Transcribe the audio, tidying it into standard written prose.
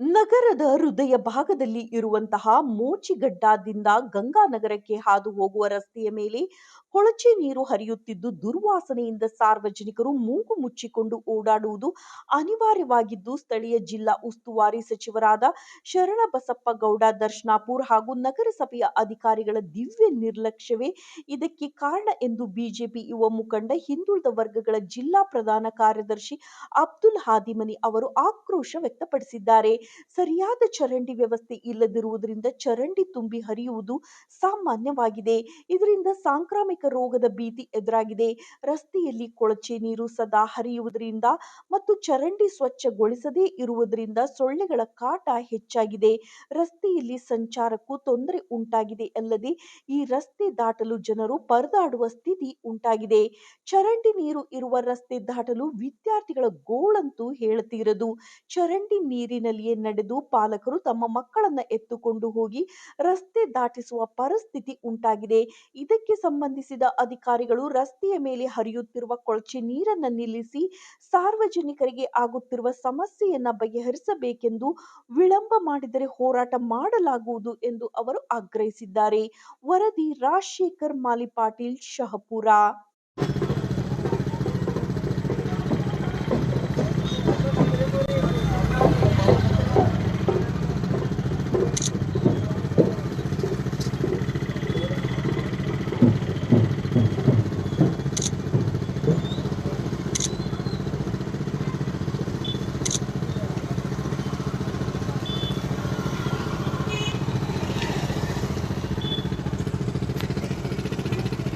ನಗರದ ಹೃದಯ ಭಾಗದಲ್ಲಿ ಇರುವಂತಹ ಮೋಚಿಗಡ್ಡದಿಂದ ಗಂಗಾನಗರಕ್ಕೆ ಹಾದು ಹೋಗುವ ರಸ್ತೆಯ ಮೇಲೆ ಕೊಳಚೆ ನೀರು ಹರಿಯುತ್ತಿದ್ದು ದುರ್ವಾಸನೆಯಿಂದ ಸಾರ್ವಜನಿಕರು ಮೂಗು ಮುಚ್ಚಿಕೊಂಡು ಓಡಾಡುವುದು ಅನಿವಾರ್ಯವಾಗಿದ್ದು ಸ್ಥಳೀಯ ಜಿಲ್ಲಾ ಉಸ್ತುವಾರಿ ಸಚಿವರಾದ ಶರಣಬಸಪ್ಪ ಗೌಡ ದರ್ಶನಾಪುರ್ ಹಾಗೂ ನಗರಸಭೆಯ ಅಧಿಕಾರಿಗಳ ದಿವ್ಯ ನಿರ್ಲಕ್ಷ್ಯವೇ ಇದಕ್ಕೆ ಕಾರಣ ಎಂದು ಬಿಜೆಪಿ ಯುವ ಮುಖಂಡ ಹಿಂದುಳಿದ ವರ್ಗಗಳ ಜಿಲ್ಲಾ ಪ್ರಧಾನ ಕಾರ್ಯದರ್ಶಿ ಅಬ್ದುಲ್ ಹಾದಿಮನಿ ಅವರು ಆಕ್ರೋಶ ವ್ಯಕ್ತಪಡಿಸಿದ್ದಾರೆ. ಸರಿಯಾದ ಚರಂಡಿ ವ್ಯವಸ್ಥೆ ಇಲ್ಲದಿರುವುದರಿಂದ ಚರಂಡಿ ತುಂಬಿ ಹರಿಯುವುದು ಸಾಮಾನ್ಯವಾಗಿದೆ. ಇದರಿಂದ ಸಾಂಕ್ರಾಮಿಕ ರೋಗದ ಭೀತಿ ಎದುರಾಗಿದೆ. ರಸ್ತೆಯಲ್ಲಿ ಕೊಳಚೆ ನೀರು ಸದಾ ಹರಿಯುವುದರಿಂದ ಮತ್ತು ಚರಂಡಿ ಸ್ವಚ್ಛಗೊಳಿಸದೇ ಇರುವುದರಿಂದ ಸೊಳ್ಳೆಗಳ ಕಾಟ ಹೆಚ್ಚಾಗಿದೆ. ರಸ್ತೆಯಲ್ಲಿ ಸಂಚಾರಕ್ಕೂ ತೊಂದರೆ ಉಂಟಾಗಿದೆ ಅಲ್ಲದೆ ಈ ರಸ್ತೆ ದಾಟಲು ಜನರು ಪರದಾಡುವ ಸ್ಥಿತಿ ಉಂಟಾಗಿದೆ. ಚರಂಡಿ ನೀರು ಇರುವ ರಸ್ತೆ ದಾಟಲು ವಿದ್ಯಾರ್ಥಿಗಳ ಗೋಳಂತೂ ಹೇಳತೀರದು. ಚರಂಡಿ ನೀರಿನಲ್ಲಿಯೇ ನಡೆದು ಪಾಲಕರು ತಮ್ಮ ಮಕ್ಕಳನ್ನ ಎತ್ತುಕೊಂಡು ಹೋಗಿ ರಸ್ತೆ ದಾಟಿಸುವ ಪರಿಸ್ಥಿತಿ ಉಂಟಾಗಿದೆ. ಇದಕ್ಕೆ ಸಂಬಂಧಿಸಿದ ಅಧಿಕಾರಿಗಳು ರಸ್ತೆಯ ಮೇಲೆ ಹರಿಯುತ್ತಿರುವ ಕೊಳಚೆ ನೀರನ್ನ ನಿಲ್ಲಿಸಿ ಸಾರ್ವಜನಿಕರಿಗೆ ಆಗುತ್ತಿರುವ ಸಮಸ್ಯೆಯನ್ನ ಬಗೆಹರಿಸಬೇಕೆಂದು ವಿಳಂಬ ಮಾಡಿದರೆ ಹೋರಾಟ ಮಾಡಲಾಗುವುದು ಎಂದು ಅವರು ಆಗ್ರಹಿಸಿದ್ದಾರೆ. ವರದಿ ರಾಜಶೇಖರ್ ಮಾಲಿಪಾಟೀಲ್, ಶಹಪುರ.